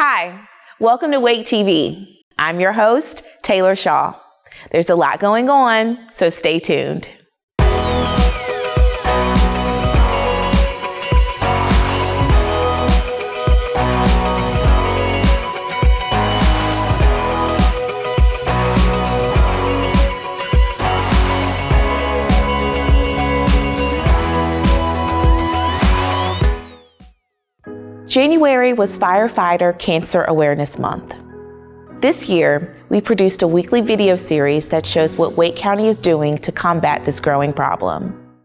Hi, welcome to WakeTV. I'm your host, Taylor Shaw. There's a lot going on, so stay tuned. January was Firefighter Cancer Awareness Month. This year, we produced a weekly video series that shows what Wake County is doing to combat this growing problem.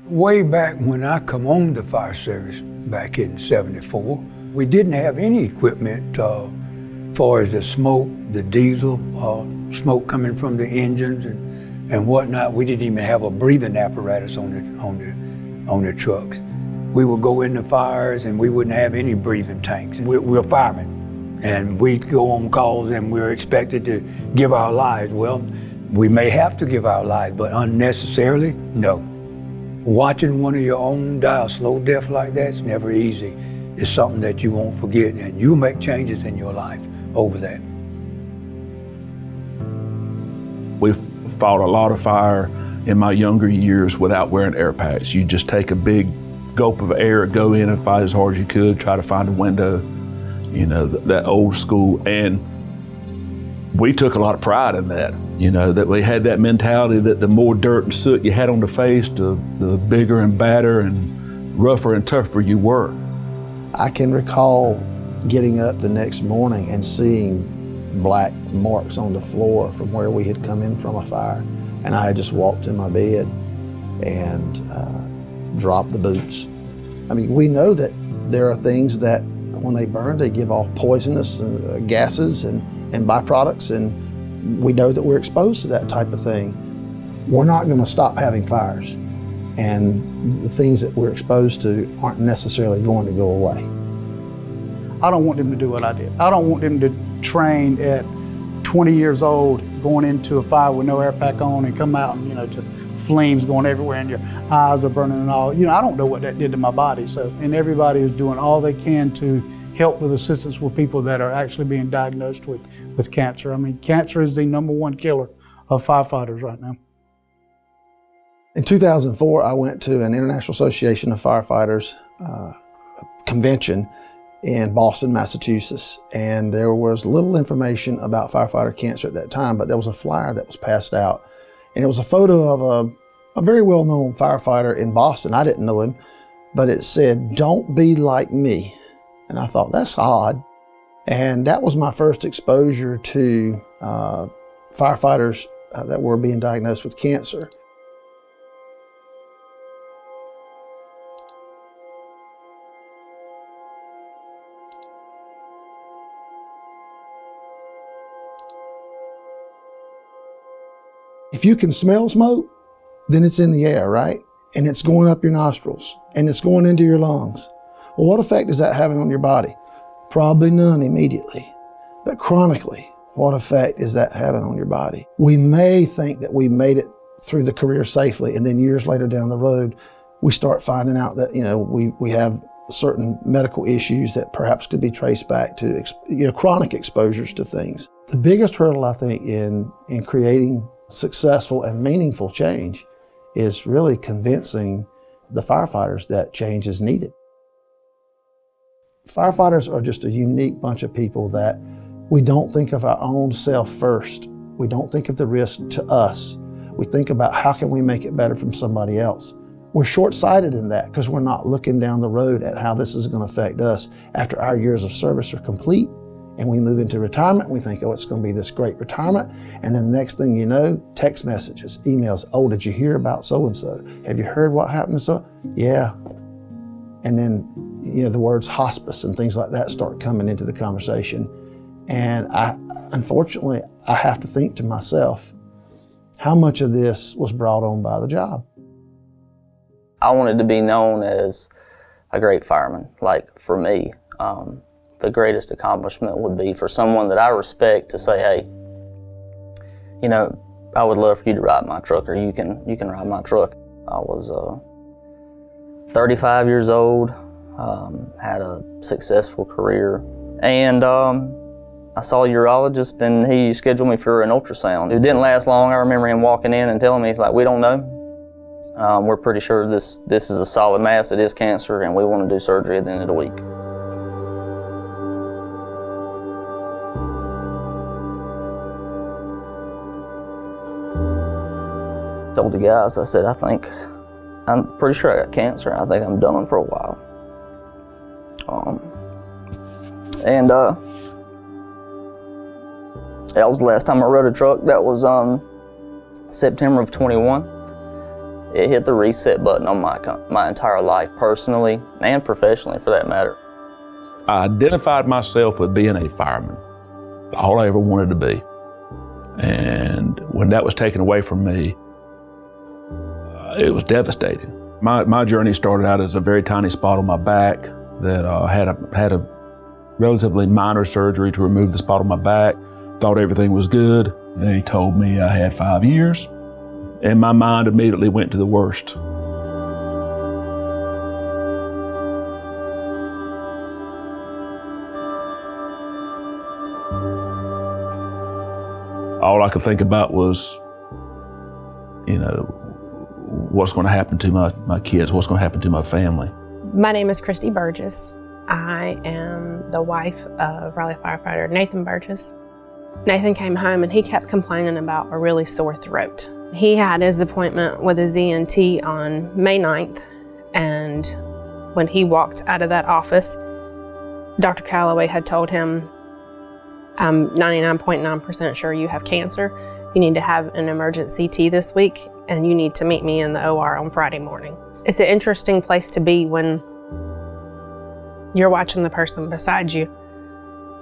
Way back when I come on the fire service back in '74, we didn't have any equipment as far as the smoke, the diesel, smoke coming from the engines and whatnot. We didn't even have a breathing apparatus on the trucks. We would go into fires and we wouldn't have any breathing tanks. We're firemen, and we'd go on calls and we're expected to give our lives. Well, we may have to give our lives, but unnecessarily, no. Watching one of your own die a slow death like that's never easy. It's something that you won't forget, and you'll make changes in your life over that. We've fought a lot of fire in my younger years without wearing air packs. You just take a big gulp of air, go in and fight as hard as you could, try to find a window, you know, that old school. And we took a lot of pride in that, you know, that we had that mentality that the more dirt and soot you had on the face, the bigger and badder and rougher and tougher you were. I can recall getting up the next morning and seeing black marks on the floor from where we had come in from a fire. And I had just walked in my bed and dropped the boots. I mean, we know that there are things that when they burn, they give off poisonous gases and byproducts, and we know that we're exposed to that type of thing. We're not going to stop having fires, and the things that we're exposed to aren't necessarily going to go away. I don't want them to do what I did. I don't want them to train at 20 years old going into a fire with no air pack on and come out and, you know, just flames going everywhere and your eyes are burning and all. You know, I don't know what that did to my body. So, and everybody is doing all they can to help with assistance with people that are actually being diagnosed with cancer. I mean, cancer is the #1 killer of firefighters right now. In 2004, I went to an International Association of Firefighters convention in Boston, Massachusetts, and there was little information about firefighter cancer at that time, but there was a flyer that was passed out, and it was a photo of a very well-known firefighter in Boston. I didn't know him, but it said, "Don't be like me." And I thought, that's odd. And that was my first exposure to firefighters that were being diagnosed with cancer. If you can smell smoke, then it's in the air, right? And it's going up your nostrils and it's going into your lungs. Well, what effect is that having on your body? Probably none immediately, but chronically, what effect is that having on your body? We may think that we made it through the career safely, and then years later down the road, we start finding out that, you know, we have certain medical issues that perhaps could be traced back to, you know, chronic exposures to things. The biggest hurdle, I think, in creating successful and meaningful change is really convincing the firefighters that change is needed. Firefighters are just a unique bunch of people that we don't think of our own self first. We don't think of the risk to us. We think about how can we make it better from somebody else. We're short-sighted in that because we're not looking down the road at how this is going to affect us after our years of service are complete and we move into retirement. We think, oh, it's going to be this great retirement. And then the next thing you know, text messages, emails. Oh, did you hear about so-and-so? Have you heard what happened to so? Yeah. And then, you know, the words hospice and things like that start coming into the conversation. And unfortunately, I have to think to myself, how much of this was brought on by the job? I wanted to be known as a great fireman. Like for me, the greatest accomplishment would be for someone that I respect to say, hey, you know, I would love for you to ride my truck, or you can ride my truck. I was 35 years old, had a successful career, and I saw a urologist and he scheduled me for an ultrasound. It didn't last long. I remember him walking in and telling me, he's like, "We don't know. We're pretty sure this is a solid mass, it is cancer, and we want to do surgery at the end of the week." Told the guys, I said, I'm pretty sure I got cancer. I think I'm done for a while. That was the last time I rode a truck. That was September of 21. It hit the reset button on my entire life, personally and professionally for that matter. I identified myself with being a fireman, all I ever wanted to be. And when that was taken away from me, it was devastating. My journey started out as a very tiny spot on my back that had a relatively minor surgery to remove the spot on my back. Thought everything was good. They told me I had 5 years, and my mind immediately went to the worst. All I could think about was, what's going to happen to my kids, what's going to happen to my family. My name is Christy Burgess. I am the wife of Raleigh firefighter Nathan Burgess. Nathan came home and he kept complaining about a really sore throat. He had his appointment with his ENT on May 9th, and when he walked out of that office, Dr. Calloway had told him, "I'm 99.9% sure you have cancer. You need to have an emergent CT this week, and you need to meet me in the OR on Friday morning." It's an interesting place to be when you're watching the person beside you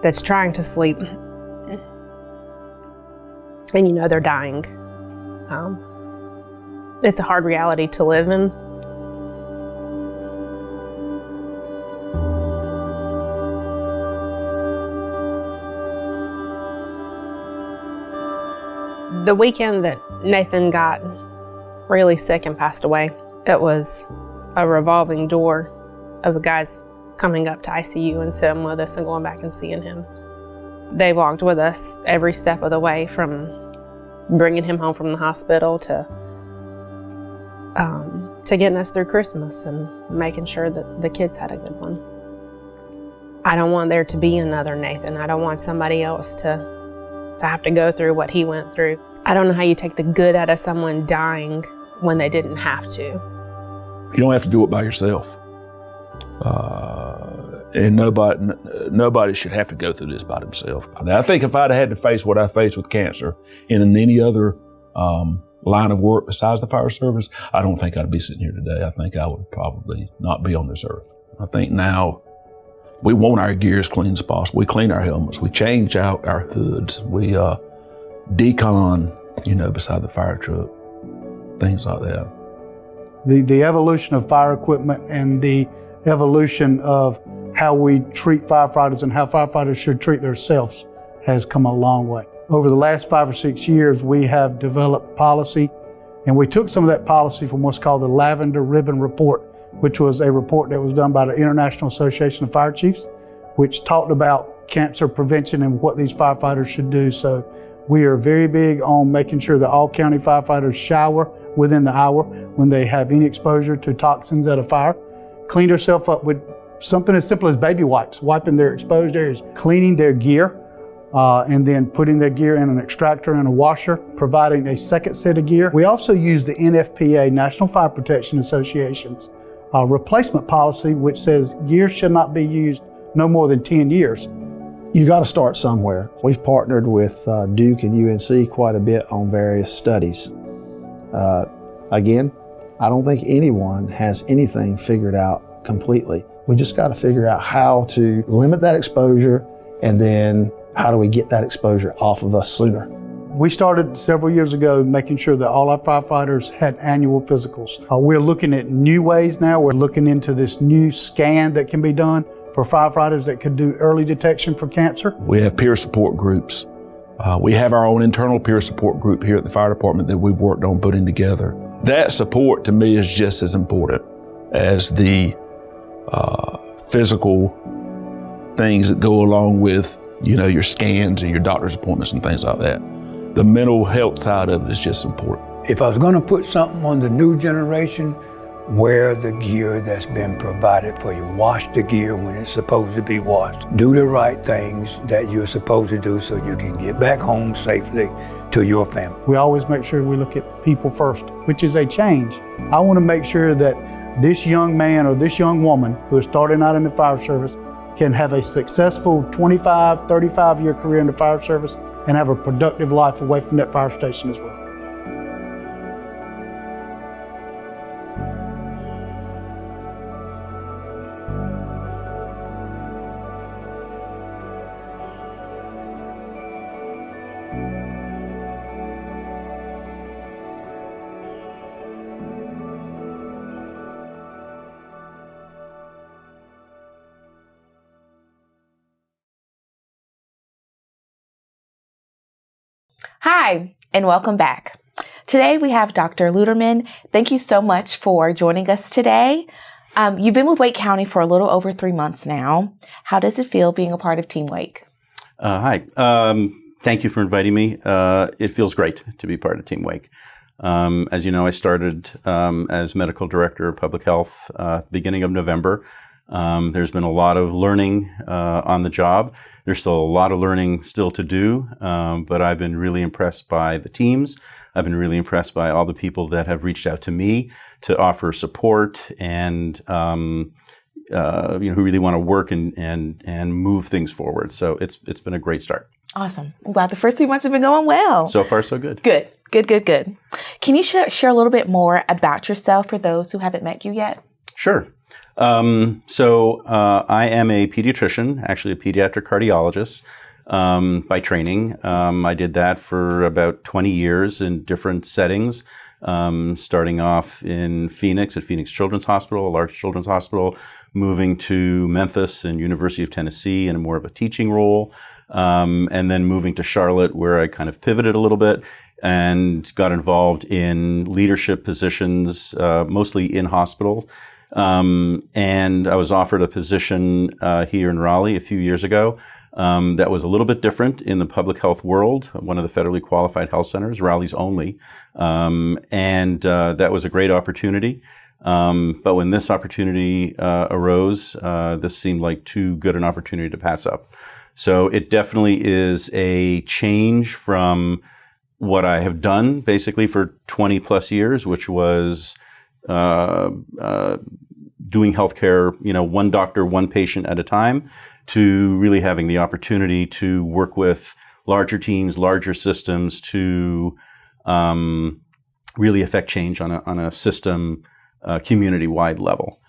that's trying to sleep, and you know they're dying. It's a hard reality to live in. The weekend that Nathan got really sick and passed away, it was a revolving door of guys coming up to ICU and sitting with us and going back and seeing him. They walked with us every step of the way, from bringing him home from the hospital to getting us through Christmas and making sure that the kids had a good one. I don't want there to be another Nathan. I don't want somebody else to have to go through what he went through. I don't know how you take the good out of someone dying when they didn't have to. You don't have to do it by yourself. And nobody should have to go through this by themselves. I think if I'd had to face what I faced with cancer in any other line of work besides the fire service, I don't think I'd be sitting here today. I think I would probably not be on this earth. I think now we want our gear as clean as possible. We clean our helmets. We change out our hoods. We decon, beside the fire truck, things like that. The evolution of fire equipment and the evolution of how we treat firefighters and how firefighters should treat themselves has come a long way. Over the last 5 or 6 years, we have developed policy, and we took some of that policy from what's called the Lavender Ribbon Report, which was a report that was done by the International Association of Fire Chiefs, which talked about cancer prevention and what these firefighters should do. So we are very big on making sure that all county firefighters shower within the hour when they have any exposure to toxins at a fire, clean themselves up with something as simple as baby wipes, wiping their exposed areas, cleaning their gear, and then putting their gear in an extractor and a washer, providing a second set of gear. We also use the NFPA, National Fire Protection Association's replacement policy, which says gear should not be used no more than 10 years. You got to start somewhere. We've partnered with Duke and UNC quite a bit on various studies. Again, I don't think anyone has anything figured out completely. We just got to figure out how to limit that exposure, and then how do we get that exposure off of us sooner. We started several years ago making sure that all our firefighters had annual physicals. We're looking at new ways now. We're looking into this new scan that can be done for firefighters that could do early detection for cancer. We have peer support groups. We have our own internal peer support group here at the fire department that we've worked on putting together. that support to me is just as important as the physical things that go along with, your scans and your doctor's appointments and things like that. The mental health side of it is just important. If I was gonna put something on the new generation, wear the gear that's been provided for you. Wash the gear when it's supposed to be washed. Do the right things that you're supposed to do so you can get back home safely to your family. We always make sure we look at people first, which is a change. I want to make sure that this young man or this young woman who is starting out in the fire service can have a successful 25, 35-year career in the fire service and have a productive life away from that fire station as well. Hi, and welcome back. Today we have Dr. Luderman. Thank you so much for joining us today. You've been with Wake County for a little over 3 months now. How does it feel being a part of Team Wake? Hi. Thank you for inviting me. It feels great to be part of Team Wake. As you know, I started as medical director of public health beginning of November. There's been a lot of learning on the job. There's still a lot of learning still to do, but I've been really impressed by the teams. I've been really impressed by all the people that have reached out to me to offer support and who really want to work and move things forward. So it's been a great start. Awesome. I'm glad the first 3 months have been going well. So far, so good. Good. Can you share a little bit more about yourself for those who haven't met you yet? Sure. I am a pediatrician, actually a pediatric cardiologist by training. I did that for about 20 years in different settings, starting off in Phoenix at Phoenix Children's Hospital, a large children's hospital, moving to Memphis and University of Tennessee in more of a teaching role, and then moving to Charlotte where I kind of pivoted a little bit and got involved in leadership positions, mostly in hospitals. And I was offered a position here in Raleigh a few years ago that was a little bit different in the public health world, one of the federally qualified health centers, Raleigh's only. That was a great opportunity. But when this opportunity arose, this seemed like too good an opportunity to pass up. So it definitely is a change from what I have done basically for 20 plus years, which was doing healthcare, one doctor, one patient at a time, to really having the opportunity to work with larger teams, larger systems to really affect change on a system, community-wide level.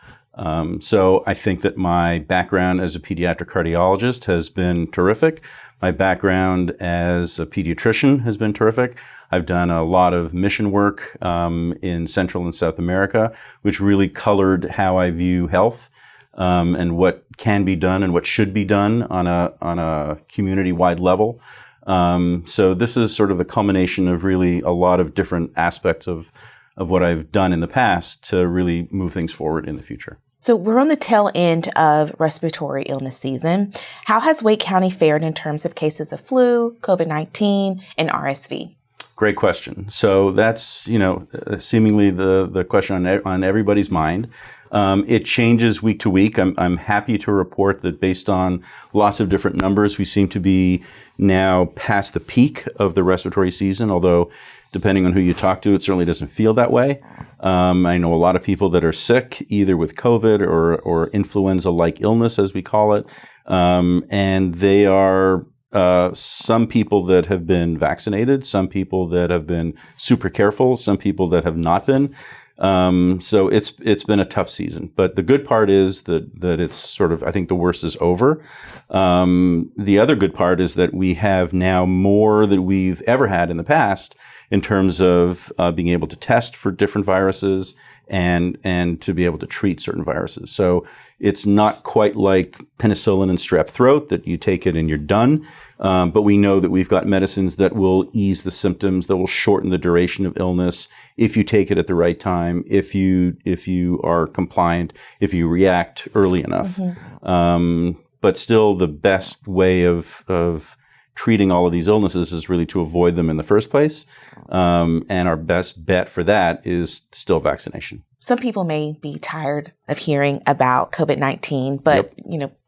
So I think that my background as a pediatric cardiologist has been terrific. My background as a pediatrician has been terrific. I've done a lot of mission work in Central and South America, which really colored how I view health and what can be done and what should be done on a community-wide level. So this is sort of the culmination of really a lot of different aspects of what I've done in the past to really move things forward in the future. So we're on the tail end of respiratory illness season. How has Wake County fared in terms of cases of flu, COVID-19, and RSV? Great question. So that's, seemingly the question on everybody's mind. It changes week to week. I'm happy to report that based on lots of different numbers, we seem to be now past the peak of the respiratory season, although depending on who you talk to, it certainly doesn't feel that way. I know a lot of people that are sick, either with COVID or influenza-like illness, as we call it. And they are some people that have been vaccinated, some people that have been super careful, some people that have not been. So it's been a tough season. But the good part is that it's sort of, I think the worst is over. The other good part is that we have now more than we've ever had in the past in terms of being able to test for different viruses and to be able to treat certain viruses. So it's not quite like penicillin and strep throat that you take it and you're done. But we know that we've got medicines that will ease the symptoms, that will shorten the duration of illness if you take it at the right time, if you are compliant, if you react early enough. But still, the best way of treating all of these illnesses is really to avoid them in the first place. And our best bet for that is still vaccination. Some people may be tired of hearing about COVID-19, but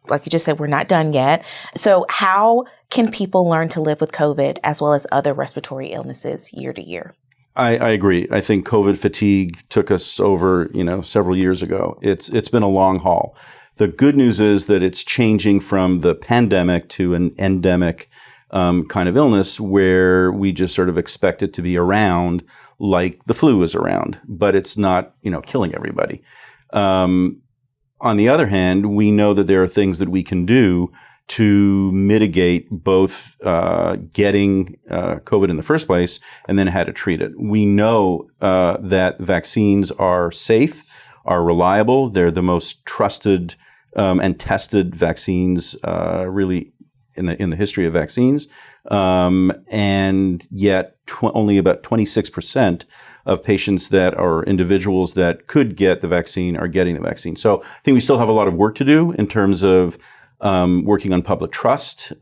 like you just said, we're not done yet. So how can people learn to live with COVID as well as other respiratory illnesses year to year? I agree. I think COVID fatigue took us over, several years ago. It's been a long haul. The good news is that it's changing from the pandemic to an endemic kind of illness where we just sort of expect it to be around like the flu is around, but it's not, killing everybody. On the other hand, we know that there are things that we can do to mitigate both getting COVID in the first place and then how to treat it. We know that vaccines are safe, are reliable. They're the most trusted and tested vaccines really in the history of vaccines. And yet only about 26% of patients that are individuals that could get the vaccine are getting the vaccine. So I think we still have a lot of work to do in terms of working on public trust,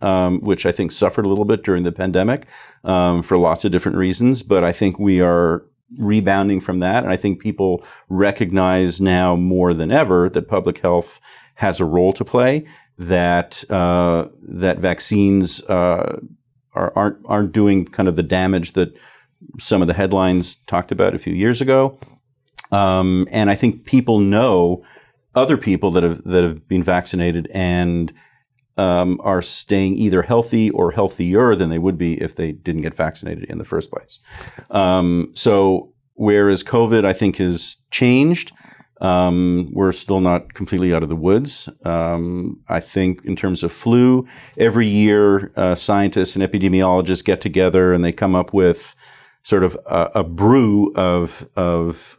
which I think suffered a little bit during the pandemic for lots of different reasons. But I think we are rebounding from that. And I think people recognize now more than ever that public health has a role to play, that vaccines aren't doing kind of the damage that some of the headlines talked about a few years ago. And I think people know other people that have been vaccinated and are staying either healthy or healthier than they would be if they didn't get vaccinated in the first place. So whereas COVID, I think, has changed, we're still not completely out of the woods. I think in terms of flu, every year scientists and epidemiologists get together and they come up with sort of a brew of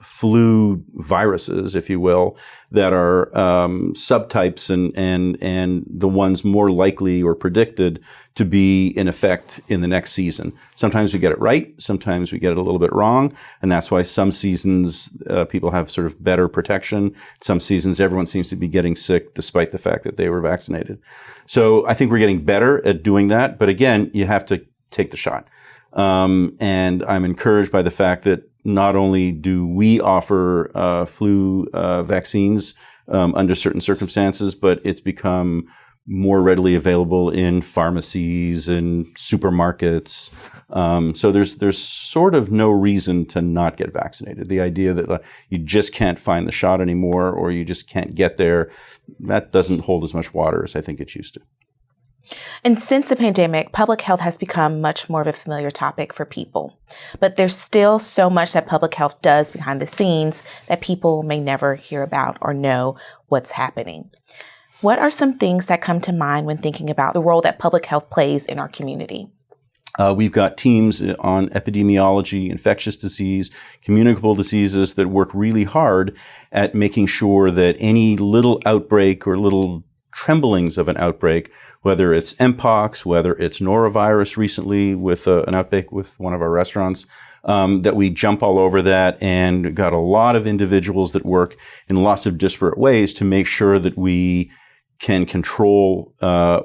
flu viruses, if you will, that are subtypes and the ones more likely or predicted to be in effect in the next season. Sometimes we get it right, sometimes we get it a little bit wrong, and that's why some seasons people have sort of better protection. Some seasons everyone seems to be getting sick despite the fact that they were vaccinated. So I think we're getting better at doing that, but again, you have to take the shot. And I'm encouraged by the fact that not only do we offer flu vaccines under certain circumstances, but it's become more readily available in pharmacies and supermarkets. So there's sort of no reason to not get vaccinated. The idea that you just can't find the shot anymore or you just can't get there, that doesn't hold as much water as I think it used to. And since the pandemic, public health has become much more of a familiar topic for people. But there's still so much that public health does behind the scenes that people may never hear about or know what's happening. What are some things that come to mind when thinking about the role that public health plays in our community? We've got teams on epidemiology, infectious disease, communicable diseases that work really hard at making sure that any little outbreak or little tremblings of an outbreak, whether it's Mpox, whether it's norovirus recently with an outbreak with one of our restaurants, that we jump all over that and got a lot of individuals that work in lots of disparate ways to make sure that we can control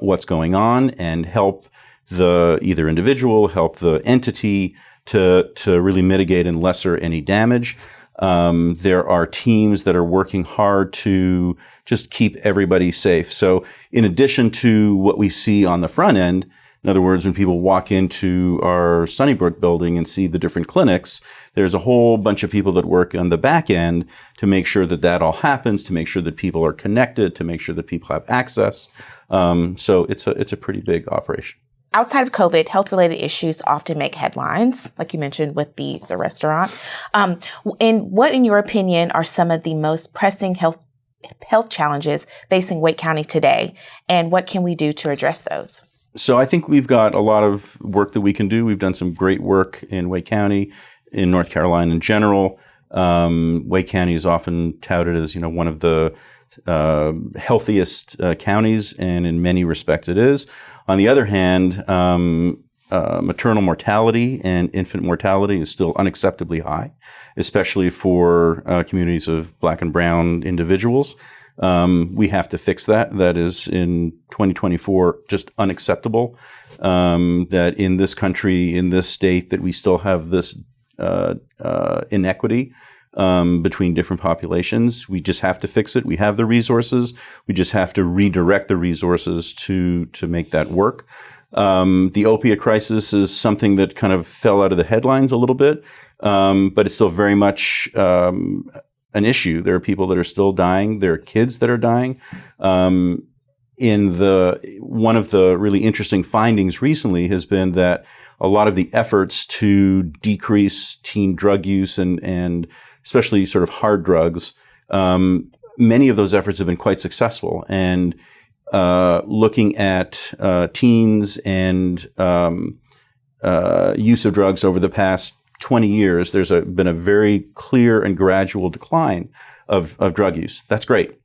what's going on and help the either individual, help the entity to really mitigate and lesser any damage. There are teams that are working hard to just keep everybody safe. So in addition to what we see on the front end, in other words, when people walk into our Sunnybrook building and see the different clinics, there's a whole bunch of people that work on the back end to make sure that that all happens, to make sure that people are connected, to make sure that people have access. So it's a pretty big operation. Outside of COVID, health-related issues often make headlines, like you mentioned with the restaurant. And what, in your opinion, are some of the most pressing health challenges facing Wake County today, and what can we do to address those? So I think we've got a lot of work that we can do. We've done some great work in Wake County, in North Carolina in general. Wake County is often touted as, one of the healthiest counties, and in many respects it is. On the other hand, maternal mortality and infant mortality is still unacceptably high, especially for communities of Black and brown individuals. We have to fix that. That is, in 2024, just unacceptable. That in this country, in this state, that we still have this inequity between different populations. We just have to fix it. We have the resources. We just have to redirect the resources to make that work. The opiate crisis is something that kind of fell out of the headlines a little bit, but it's still very much an issue. There are people that are still dying. There are kids that are dying. One of the really interesting findings recently has been that a lot of the efforts to decrease teen drug use and especially sort of hard drugs, many of those efforts have been quite successful. And looking at teens and use of drugs over the past 20 years, there's been a very clear and gradual decline of drug use. That's great.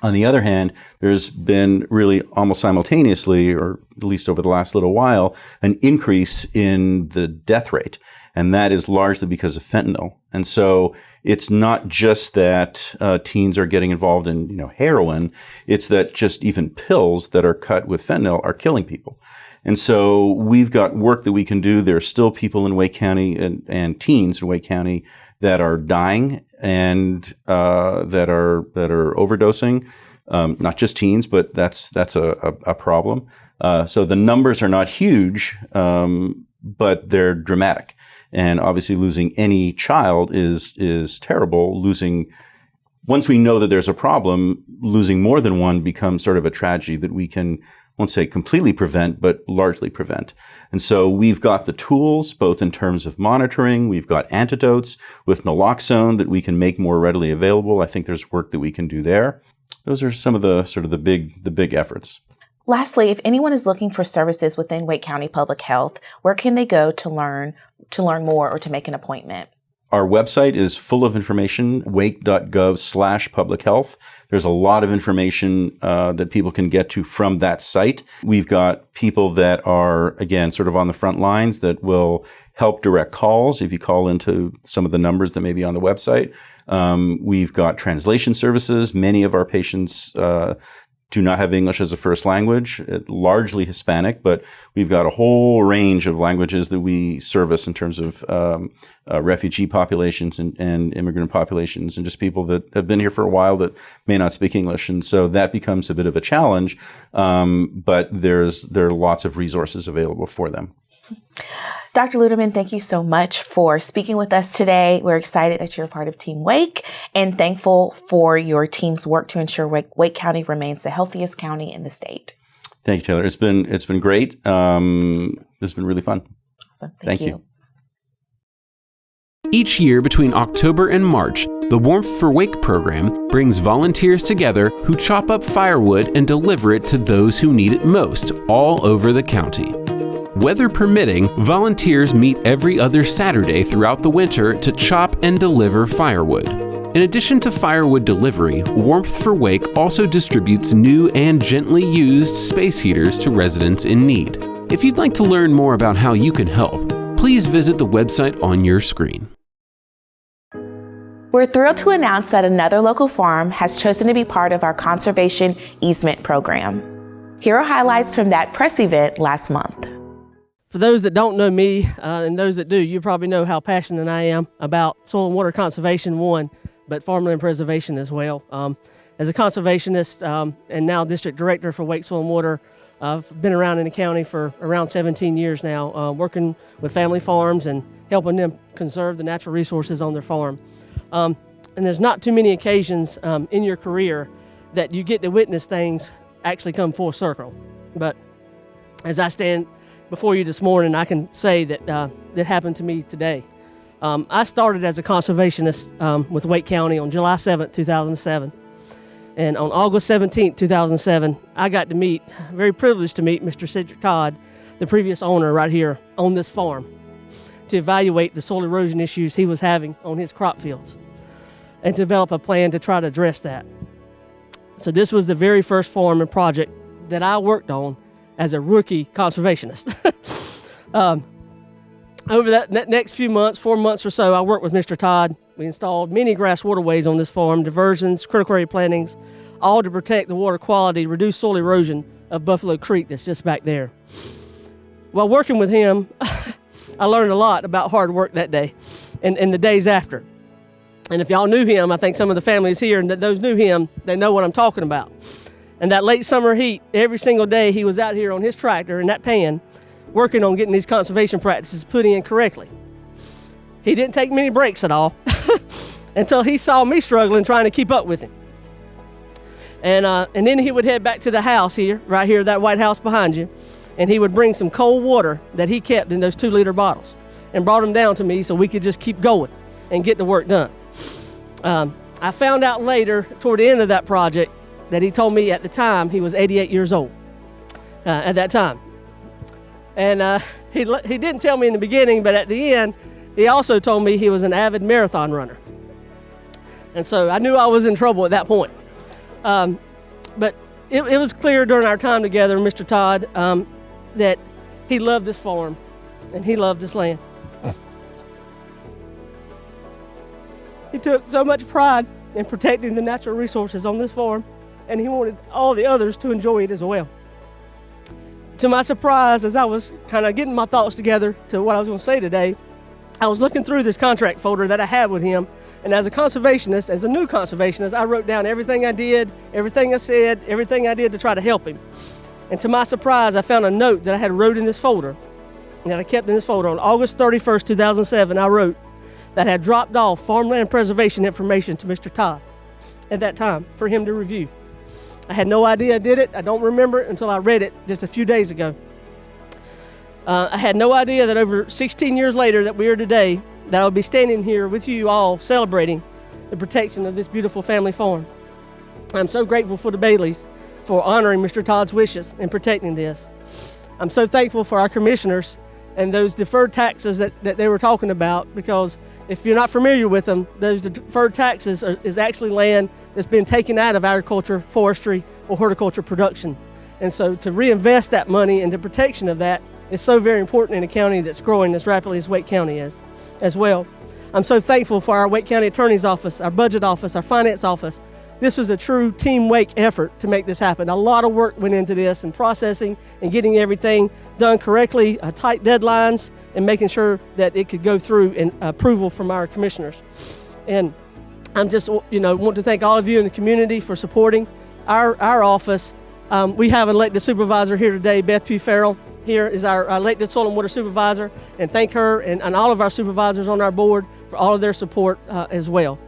On the other hand, there's been really almost simultaneously, or at least over the last little while, an increase in the death rate. And that is largely because of fentanyl. And so it's not just that teens are getting involved in, heroin. It's that just even pills that are cut with fentanyl are killing people. And so we've got work that we can do. There are still people in Wake County and teens in Wake County that are dying and that are overdosing. Not just teens, but that's a problem. So the numbers are not huge, but they're dramatic. And obviously losing any child is terrible. Once we know that there's a problem, losing more than one becomes sort of a tragedy that we can, I won't say completely prevent, but largely prevent. And so we've got the tools, both in terms of monitoring. We've got antidotes with naloxone that we can make more readily available. I think there's work that we can do there. Those are some of the big efforts. Lastly, if anyone is looking for services within Wake County Public Health, where can they go to learn more or to make an appointment? Our website is full of information, wake.gov/public health. There's a lot of information that people can get to from that site. We've got people that are, again, sort of on the front lines that will help direct calls if you call into some of the numbers that may be on the website. We've got translation services. Many of our patients do not have English as a first language, largely Hispanic, but we've got a whole range of languages that we service in terms of refugee populations and immigrant populations and just people that have been here for a while that may not speak English. And so that becomes a bit of a challenge, but there are lots of resources available for them. Dr. Ludeman, thank you so much for speaking with us today. We're excited that you're a part of Team Wake and thankful for your team's work to ensure Wake County remains the healthiest county in the state. Thank you, Taylor. It's been great. It's been really fun. Awesome. Thank you. Each year between October and March, the Warmth for Wake program brings volunteers together who chop up firewood and deliver it to those who need it most all over the county. Weather permitting, volunteers meet every other Saturday throughout the winter to chop and deliver firewood. In addition to firewood delivery, Warmth for Wake also distributes new and gently used space heaters to residents in need. If you'd like to learn more about how you can help, please visit the website on your screen. We're thrilled to announce that another local farm has chosen to be part of our conservation easement program. Here are highlights from that press event last month. For those that don't know me, and those that do, you probably know how passionate I am about soil and water conservation, one, but farmland preservation as well. As a conservationist and now district director for Wake Soil and Water, I've been around in the county for around 17 years now, working with family farms and helping them conserve the natural resources on their farm. And there's not too many occasions in your career that you get to witness things actually come full circle. But as I stand before you this morning, I can say that that happened to me today. I started as a conservationist with Wake County on July 7th, 2007. And on August 17th, 2007, I got to meet, very privileged to meet Mr. Cedric Todd, the previous owner right here on this farm. to evaluate the soil erosion issues he was having on his crop fields and develop a plan to try to address that. So this was the very first farm and project that I worked on as a rookie conservationist. Over that next few months, 4 months or so, I worked with Mr. Todd. We installed many grass waterways on this farm, diversions, critical area plantings, all to protect the water quality, reduce soil erosion of Buffalo Creek that's just back there. While working with him, I learned a lot about hard work that day and the days after. And if y'all knew him, I think some of the families here, and those knew him, they know what I'm talking about. And that late summer heat, every single day he was out here on his tractor in that pan, working on getting these conservation practices put in correctly. He didn't take many breaks at all until he saw me struggling trying to keep up with him. And then he would head back to the house here, right here, that white house behind you, and he would bring some cold water that he kept in those 2-liter bottles and brought them down to me so we could just keep going and get the work done. I found out later, toward the end of that project, that he told me at the time he was 88 years old at that time. And he didn't tell me in the beginning, but at the end, he also told me he was an avid marathon runner. And so I knew I was in trouble at that point. But it was clear during our time together, Mr. Todd, that he loved this farm and he loved this land. He took so much pride in protecting the natural resources on this farm, and he wanted all the others to enjoy it as well. To my surprise, as I was kind of getting my thoughts together to what I was going to say today, I was looking through this contract folder that I had with him, and as a conservationist, as a new conservationist, I wrote down everything I did, everything I said, everything I did to try to help him. And to my surprise, I found a note that I had wrote in this folder, that I kept in this folder. On August 31st, 2007, I wrote that I had dropped off farmland preservation information to Mr. Todd at that time for him to review. I had no idea I did it. I don't remember it until I read it just a few days ago. I had no idea that over 16 years later that we are today, that I would be standing here with you all celebrating the protection of this beautiful family farm. I'm so grateful for the Baileys for honoring Mr. Todd's wishes and protecting this. I'm so thankful for our commissioners and those deferred taxes that they were talking about, because if you're not familiar with them, those deferred taxes is actually land that's been taken out of agriculture, forestry, or horticulture production. And so to reinvest that money into protection of that is so very important in a county that's growing as rapidly as Wake County is as well. I'm so thankful for our Wake County Attorney's Office, our Budget Office, our Finance Office. This was a true Team Wake effort to make this happen. A lot of work went into this and processing and getting everything done correctly, tight deadlines, and making sure that it could go through and approval from our commissioners. And I'm just, want to thank all of you in the community for supporting our office. We have an elected supervisor here today, Beth Pugh Farrell. Here is our elected soil and water supervisor, and thank her and all of our supervisors on our board for all of their support as well.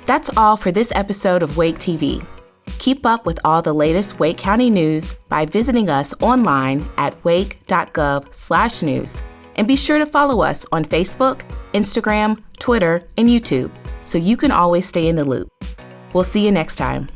That's all for this episode of Wake TV. Keep up with all the latest Wake County news by visiting us online at wake.gov/news. And be sure to follow us on Facebook, Instagram, Twitter, and YouTube so you can always stay in the loop. We'll see you next time.